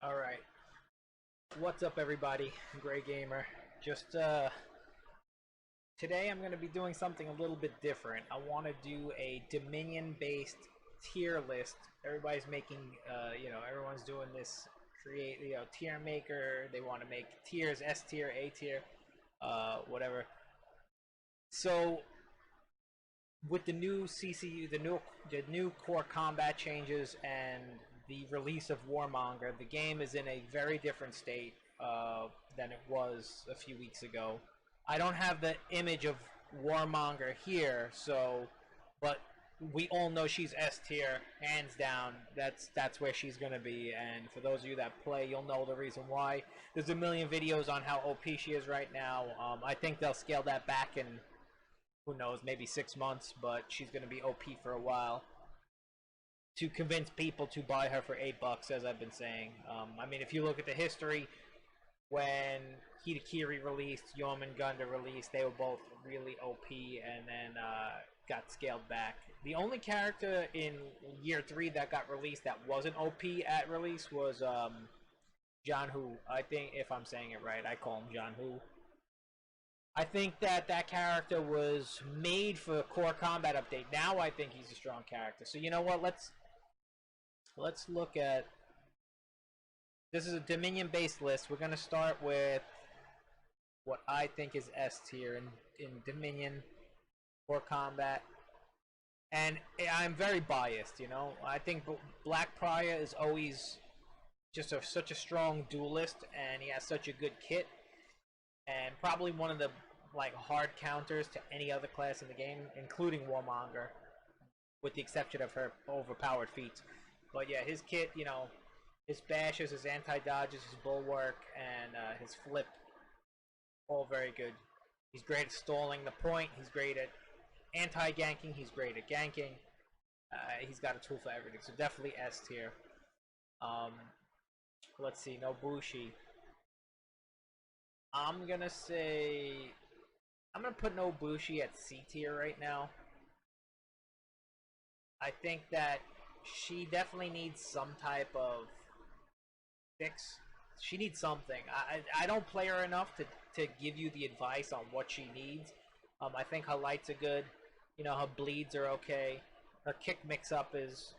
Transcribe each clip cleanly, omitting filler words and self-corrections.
Alright, what's up everybody? GrayGamr. Just today I'm going to be doing something a little bit different. I want to do a Dominion based tier list. Everybody's making, everyone's doing this tier maker. They want to make tiers, S tier, A tier, whatever. So with the new CCU, the new core combat changes and the release of Warmonger, the game is in a very different state than it was a few weeks ago. I don't have the image of Warmonger here, but we all know she's S tier, hands down. That's where she's gonna be. And for those of you that play, you'll know the reason why. There's a million videos on how OP she is right now. I think they'll scale that back in, who knows, maybe 6 months, but she's gonna be OP for a while to convince people to buy her for $8, as I've been saying. I mean, if you look at the history, when Hitakiri released, Jormungandr released, they were both really OP, and then got scaled back. The only character in year 3 that got released that wasn't OP at release was Janhu. I think, if I'm saying it right, I call him Janhu. I think that character was made for core combat update. Now I think he's a strong character. So you know what? Let's look at. This is a Dominion based list. We're gonna start with what I think is S tier in Dominion core combat. And I'm very biased, you know. I think Black Prior is always just such a strong duelist, and he has such a good kit, and probably one of the hard counters to any other class in the game, including Warmonger, with the exception of her overpowered feats. But yeah, his kit, you know, his bashes, his anti-dodges, his bulwark, and his flip, all very good. He's great at stalling the point. He's great at anti-ganking. He's great at ganking. He's got a tool for everything. So definitely S tier. Let's see, Nobushi. I'm gonna put Nobushi at C tier right now. I think that she definitely needs some type of fix. She needs something. I don't play her enough to give you the advice on what she needs. I think her lights are good. You know, her bleeds are okay. Her kick mix-up is,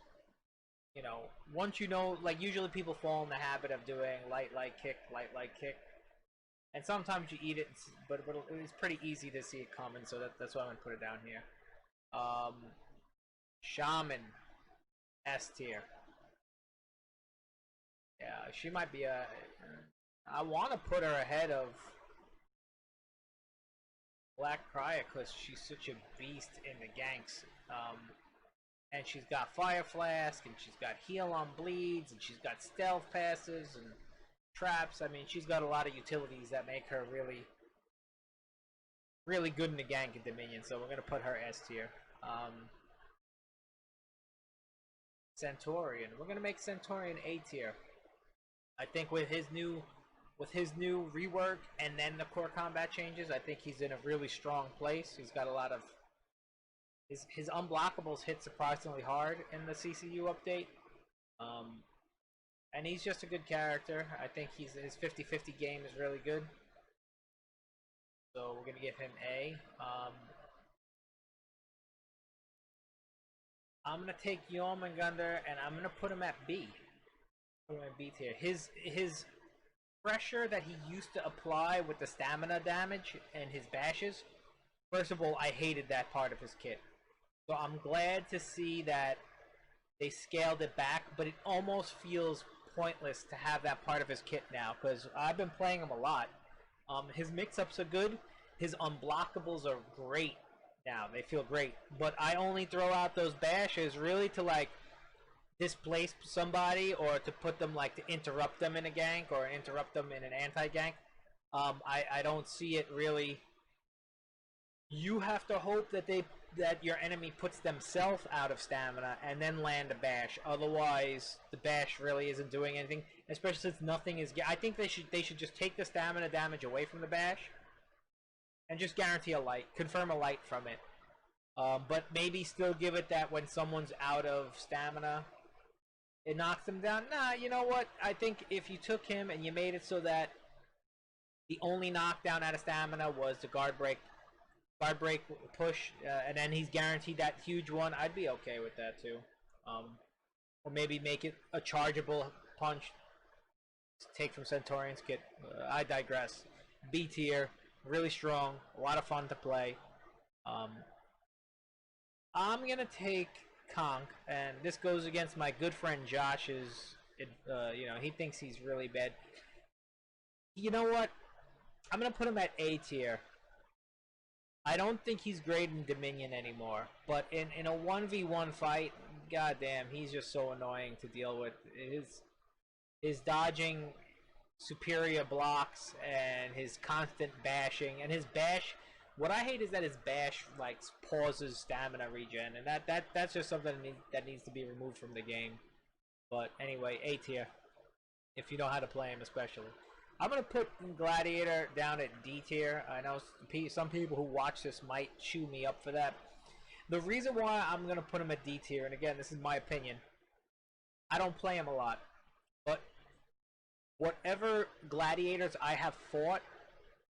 you know, once you know, usually people fall in the habit of doing light kick. And sometimes you eat it, but it's pretty easy to see it coming, so that's why I'm going to put it down here. Shaman, S tier. Yeah, she might be a... I want to put her ahead of Black Prior because she's such a beast in the ganks. And she's got Fire Flask, and she's got heal on bleeds, and she's got stealth passes, and traps. I mean, she's got a lot of utilities that make her really, really good in the gank in Dominion, so we're going to put her S tier. Centaurian. We're going to make Centaurian A tier. I think with his new rework and then the core combat changes, I think he's in a really strong place. He's got a lot of his unblockables hit surprisingly hard in the CCU update. And he's just a good character. I think his 50-50 game is really good. So we're going to give him A. I'm going to take Jormungandr and I'm going to put him at B. Put him at B tier. His pressure that he used to apply with the stamina damage and his bashes, first of all, I hated that part of his kit. So I'm glad to see that they scaled it back, but it almost feels pointless to have that part of his kit now, because I've been playing him a lot. His mix-ups are good. His unblockables are great now. They feel great. But I only throw out those bashes really to, displace somebody or to put them, to interrupt them in a gank or interrupt them in an anti-gank. I don't see it really. You have to hope that your enemy puts themselves out of stamina and then land a bash. Otherwise, the bash really isn't doing anything. Especially since nothing is. I think they should just take the stamina damage away from the bash and just guarantee a light, confirm a light from it. But maybe still give it that when someone's out of stamina, It knocks him down. Nah, you know what? I think if you took him and you made it so that the only knockdown out of stamina was the guard break push, and then he's guaranteed that huge one, I'd be okay with that too. Or maybe make it a chargeable punch to take from Centaurion's kit. I digress. B tier, really strong, a lot of fun to play. I'm gonna take Conk, and this goes against my good friend Josh's. He thinks he's really bad. You know what? I'm gonna put him at A tier. I don't think he's great in Dominion anymore, but in a 1v1 fight, goddamn, he's just so annoying to deal with. His dodging superior blocks and his constant bashing and his bash. What I hate is that his bash like pauses stamina regen, and that's just something that needs to be removed from the game. But anyway, A tier if you know how to play him, especially. I'm gonna put Gladiator down at D tier. I know some people who watch this might chew me up for that. The reason why I'm gonna put him at D tier, and again, this is my opinion, I don't play him a lot, but whatever Gladiators I have fought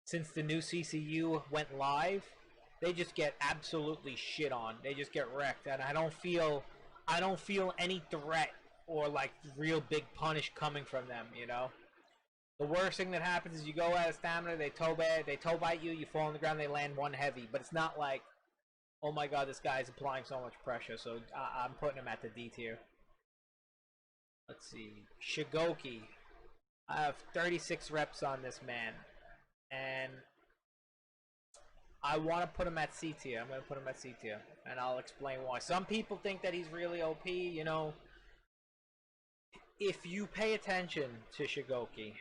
since the new CCU went live, they just get absolutely shit on. They just get wrecked, and I don't feel any threat or like real big punish coming from them, you know. The worst thing that happens is you go out of stamina, they toe bite you, you fall on the ground, they land one heavy. But it's not like, oh my god, this guy's applying so much pressure. So I'm putting him at the D tier. Let's see, Shigoki. I have 36 reps on this man, and I want to put him at C tier. I'm going to put him at C tier, and I'll explain why. Some people think that he's really OP, you know. If you pay attention to Shigoki,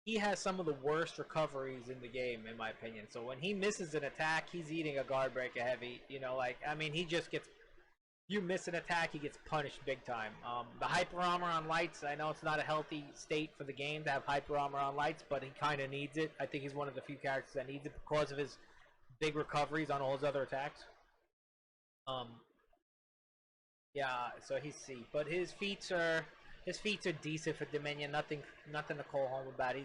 he has some of the worst recoveries in the game, in my opinion. So when he misses an attack, he's eating a guard breaker heavy. You know, like, I mean, he just gets... You miss an attack, he gets punished big time. The hyper armor on lights, I know it's not a healthy state for the game to have hyper armor on lights, but he kind of needs it. I think he's one of the few characters that needs it because of his big recoveries on all his other attacks. Yeah, so he's C. But his feats are decent for Dominion. Nothing to call home about.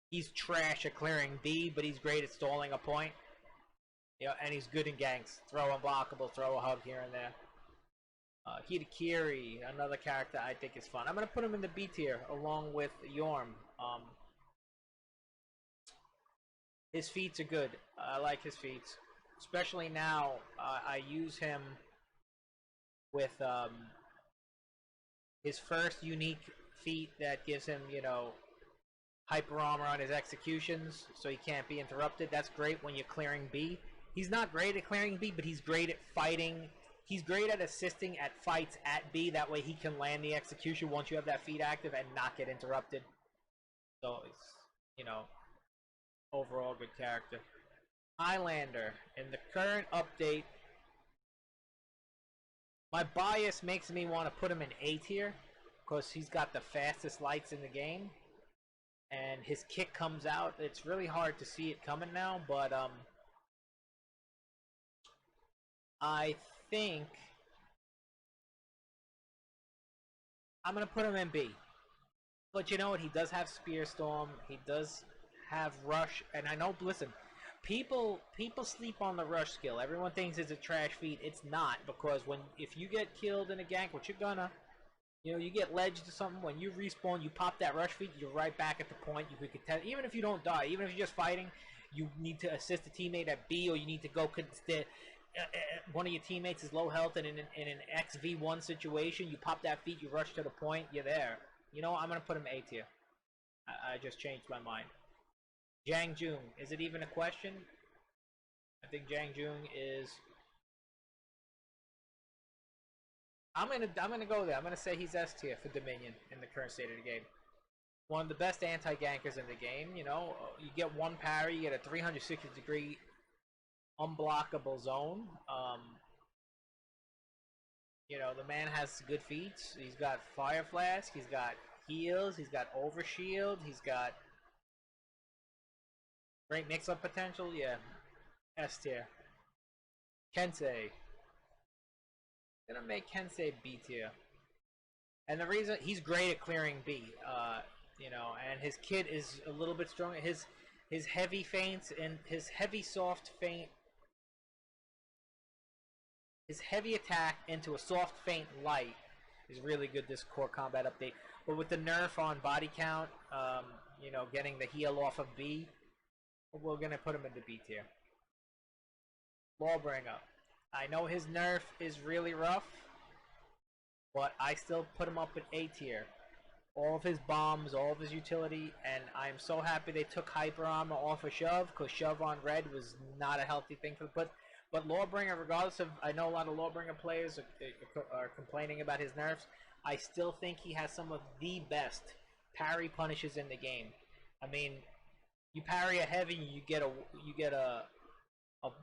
He's trash at clearing B, but he's great at stalling a point. Yeah, and he's good in ganks. Throw unblockable, throw a hug here and there. Hitakiri, another character I think is fun. I'm gonna put him in the B tier along with Yorm. His feats are good. I like his feats, especially now. I use him with his first unique feat that gives him, you know, hyper armor on his executions, so he can't be interrupted. That's great when you're clearing B. He's not great at clearing B, but he's great at fighting. He's great at assisting at fights at B. That way he can land the execution once you have that feat active and not get interrupted. So it's, you know, overall good character. Highlander, in the current update, my bias makes me want to put him in A tier because he's got the fastest lights in the game, and his kick comes out. It's really hard to see it coming now, but I think I'm gonna put him in B. But you know what? He does have Spear Storm. He does have Rush, and I know. Listen, people sleep on the Rush skill. Everyone thinks it's a trash feat. It's not, because if you get killed in a gank, which you're gonna, you know, you get ledged or something. When you respawn, you pop that Rush feat. You're right back at the point. You could contest, even if you don't die, even if you're just fighting. You need to assist a teammate at B, or you need to go one of your teammates is low health, and in an XV1 situation, you pop that feat, you rush to the point, you're there. You know, I'm gonna put him A tier. I just changed my mind. Jang Jung, is it even a question? I think Jang Jung is. I'm gonna go there. I'm gonna say he's S tier for Dominion in the current state of the game. One of the best anti-gankers in the game. You know, you get one parry, you get a 360-degree unblockable zone. You know, the man has good feats. He's got Fire Flask, he's got heals, he's got Overshield, he's got great mix-up potential. Yeah, S tier. Kensei. Gonna make Kensei B tier. And the reason he's great at clearing B, you know, and his kit is a little bit stronger. His heavy feints and his heavy soft feint, his heavy attack into a soft feint light is really good this core combat update. But with the nerf on body count, you know, getting the heal off of B, we're gonna put him into B tier. Lawbringer. I know his nerf is really rough, but I still put him up at A tier. All of his bombs, all of his utility, and I'm so happy they took Hyper Armor off of Shove, because Shove on red was not a healthy thing for the But Lawbringer, regardless of, I know a lot of Lawbringer players are complaining about his nerfs, I still think he has some of the best parry punishes in the game. I mean, you parry a heavy, you get a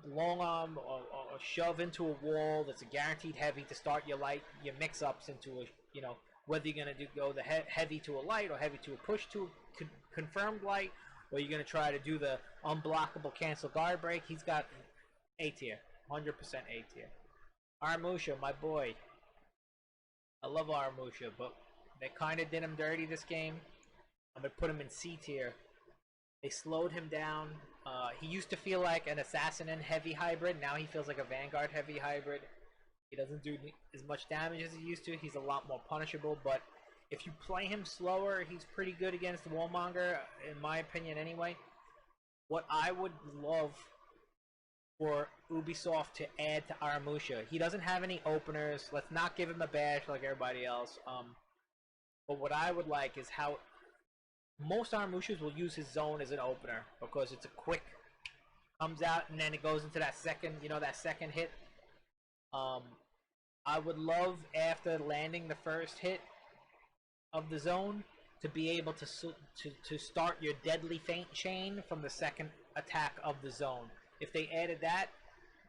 long arm or shove into a wall that's a guaranteed heavy to start your light, your mix-ups into a, you know, whether you're going to go the heavy to a light or heavy to a push to a confirmed light, or you're going to try to do the unblockable cancel guard break. He's got A tier, 100% A tier. Aramusha, my boy. I love Aramusha, but they kind of did him dirty this game. I'm going to put him in C tier. They slowed him down. He used to feel like an assassin and heavy hybrid. Now he feels like a vanguard heavy hybrid. He doesn't do as much damage as he used to. He's a lot more punishable, but if you play him slower, he's pretty good against the Warmonger, in my opinion anyway. What I would love for Ubisoft to add to Aramusha, he doesn't have any openers. Let's not give him a bash like everybody else. But what I would like is how most Aramushas will use his zone as an opener, because it's a quick, comes out and then it goes into that second, you know, that second hit. I would love, after landing the first hit of the zone, to be able to start your deadly feint chain from the second attack of the zone. If they added that,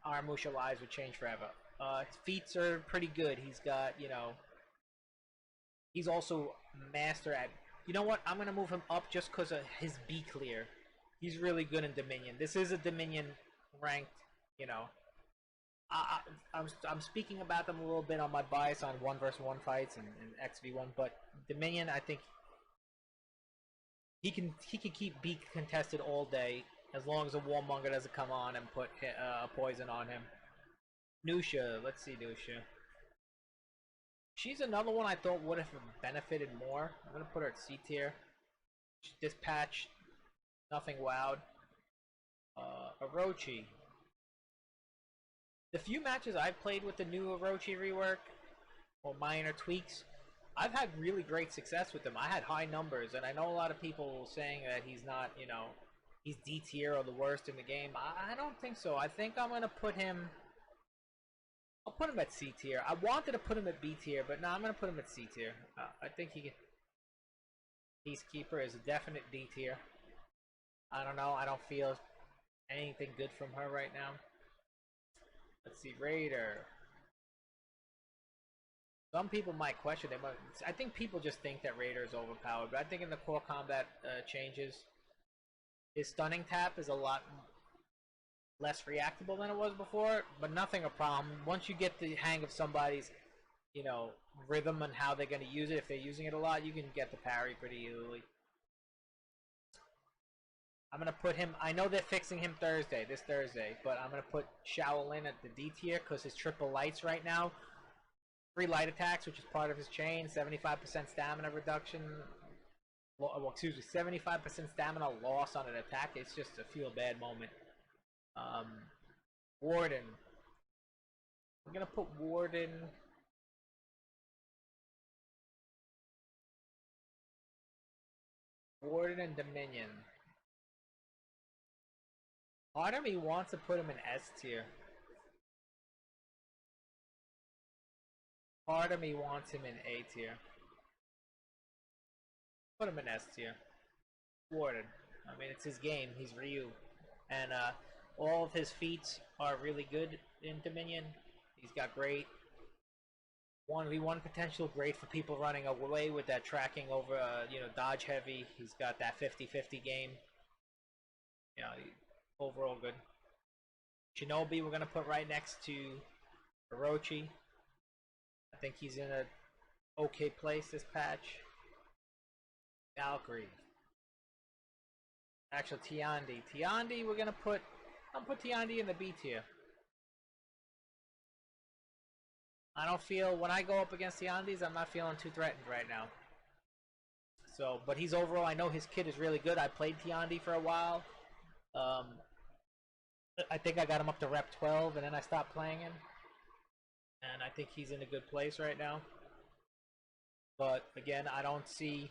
Aramusha lives would change forever. His feats are pretty good. He's got, you know, he's also master at, you know what, I'm going to move him up just because of his B clear. He's really good in Dominion. This is a Dominion ranked, you know. I'm speaking about them a little bit on my bias on 1v1 fights and XV1, but Dominion, I think he can keep B contested all day as long as a Warmonger doesn't come on and put poison on him. Nusha, let's see Nusha. She's another one I thought would have benefited more. I'm gonna put her at C tier. This patch, nothing wowed. Orochi. The few matches I've played with the new Orochi rework, or minor tweaks, I've had really great success with them. I had high numbers, and I know a lot of people saying that he's not, you know, he's D tier or the worst in the game. I don't think so. I think I'm gonna put him, I'll put him at C tier. I wanted to put him at B tier, but no, I'm gonna put him at C tier. I think Peacekeeper is a definite D tier. I don't know. I don't feel anything good from her right now. Let's see, Raider. Some people might question it, but I think people just think that Raider is overpowered. But I think in the core combat changes, his stunning tap is a lot less reactable than it was before, but nothing a problem. Once you get the hang of somebody's, you know, rhythm and how they're going to use it, if they're using it a lot, you can get the parry pretty easily. I'm going to put him, I know they're fixing him this Thursday, but I'm going to put Shaolin at the D tier because his triple lights right now, 3 light attacks, which is part of his chain, 75% stamina reduction, well, excuse me, 75% stamina loss on an attack. It's just a feel bad moment. Warden. I'm going to put Warden. Warden and Dominion. Part of me wants to put him in S tier. Part of me wants him in A tier. Put him in S tier. Warden. I mean, it's his game. He's Ryu. And all of his feats are really good in Dominion. He's got great 1v1 potential, great for people running away with that tracking over, you know, dodge heavy. He's got that 50-50 game. You know, overall good. Shinobi we're going to put right next to Orochi. I think he's in a okay place this patch. Valkyrie. Actually, Tiandi. Tiandi, we're gonna put. I'll put Tiandi in the B tier. I don't feel when I go up against Tiandis, I'm not feeling too threatened right now. So, but he's overall. I know his kit is really good. I played Tiandi for a while. I think I got him up to rep 12, and then I stopped playing him. And I think he's in a good place right now. But again, I don't see.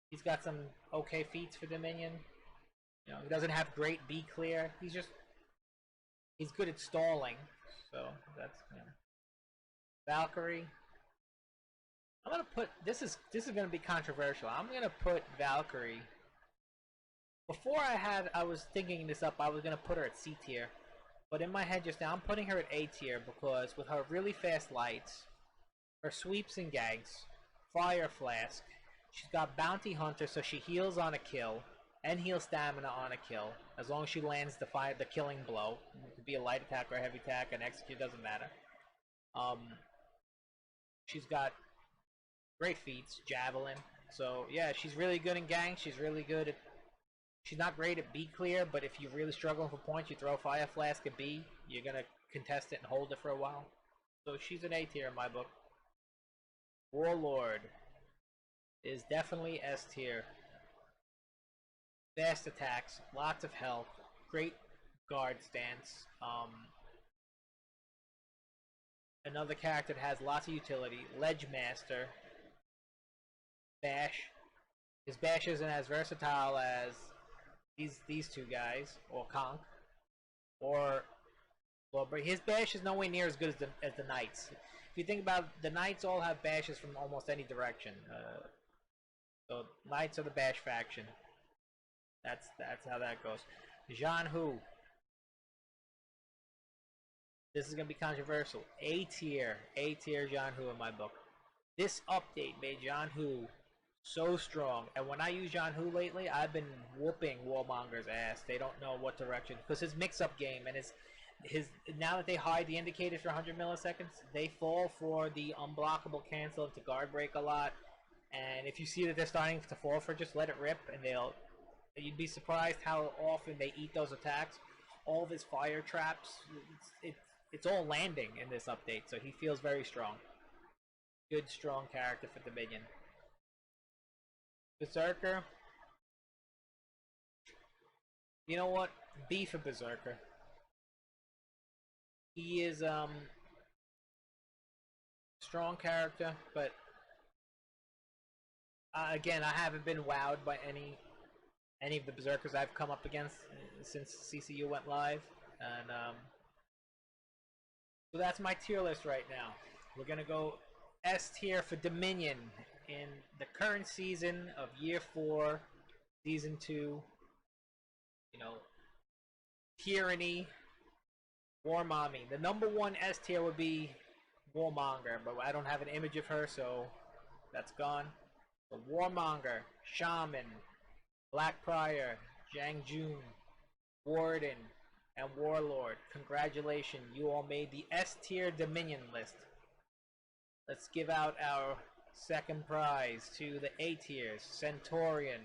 He's got some okay feats for Dominion. You know, he doesn't have great B clear. He's good at stalling. So that's Valkyrie. I'm gonna put this is gonna be controversial. I'm gonna put Valkyrie. Before I was thinking this up, I was gonna put her at C tier. But in my head just now, I'm putting her at A tier because with her really fast lights, her sweeps and ganks, Fire Flask, she's got Bounty Hunter, so she heals on a kill and heals stamina on a kill as long as she lands the killing blow. It could be a light attack or a heavy attack, an execute, doesn't matter. She's got great feats, Javelin. So yeah, she's really good in ganks. She's really good at. She's not great at B clear, but if you're really struggling for points, you throw Fire Flask at B, you're gonna contest it and hold it for a while. So she's an A tier in my book. Warlord is definitely S tier. Fast attacks, lots of health, great guard stance. Another character that has lots of utility, Ledge Master. Bash. His bash isn't as versatile as these two guys, or Conk, or Lawbreak. His bash is nowhere near as good as the Knights. If you think about the Knights, all have bashes from almost any direction. So Knights are the bash faction. That's how that goes. Jean Hu. This is gonna be controversial. A tier Jean Hu in my book. This update made Jean Hu so strong, and when I use Jean Hu lately, I've been whooping Warmonger's ass. They don't know what direction, because his mix-up game and his now that they hide the indicators for 100 milliseconds, they fall for the unblockable cancel into guard break a lot. And if you see that they're starting to fall for, just let it rip, and you'd be surprised how often they eat those attacks. All of his fire traps, it's all landing in this update, so he feels very strong. Good, strong character for Dominion. Berserker. You know what? B for Berserker. He is strong character, but again, I haven't been wowed by any of the Berserkers I've come up against since CCU went live, and so that's my tier list right now. We're gonna go S tier for Dominion in the current season of Year 4, Season 2. You know, Tyranny, Warmommy. The number 1 S tier would be Warmonger, but I don't have an image of her, so that's gone. So Warmonger, Shaman, Black Prior, Zhang Jun, Warden, and Warlord. Congratulations, you all made the S tier Dominion list. Let's give out our second prize to the A tiers: Centaurian,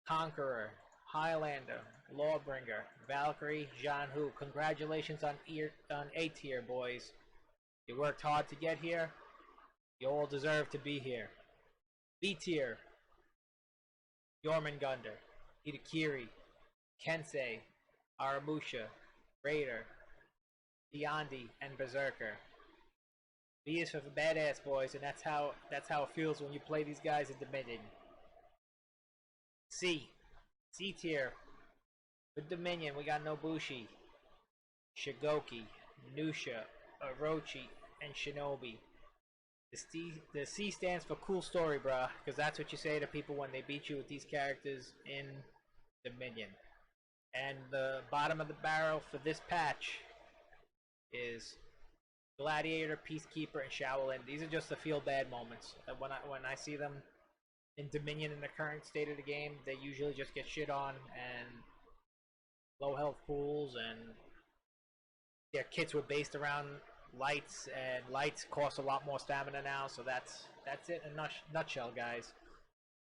Conqueror, Highlander, Lawbringer, Valkyrie, Jean Hu. Congratulations on A tier, boys. You worked hard to get here. You all deserve to be here. B tier: Jormungandr, Itakiri, Kensei, Aramusha, Raider, Tiandi, and Berserker. B is for badass boys, and that's how it feels when you play these guys in Dominion. C tier. With Dominion, we got Nobushi, Shigoki, Nusha, Orochi, and Shinobi. The C stands for cool story, bruh, because that's what you say to people when they beat you with these characters in Dominion. And the bottom of the barrel for this patch is Gladiator, Peacekeeper, and Shaolin. These are just the feel bad moments. When I see them in Dominion in the current state of the game, they usually just get shit on and low health pools, and their kits were based around lights, and lights cost a lot more stamina now. So that's it in a nutshell, guys.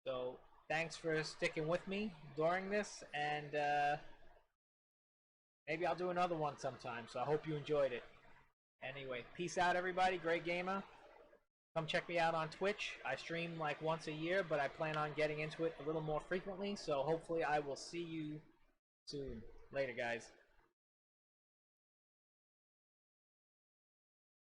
So thanks for sticking with me during this, and maybe I'll do another one sometime. So I hope you enjoyed it. Anyway, peace out, everybody. GrayGamr. Come check me out on Twitch. I stream like once a year, but I plan on getting into it a little more frequently. So hopefully I will see you soon. Later, guys.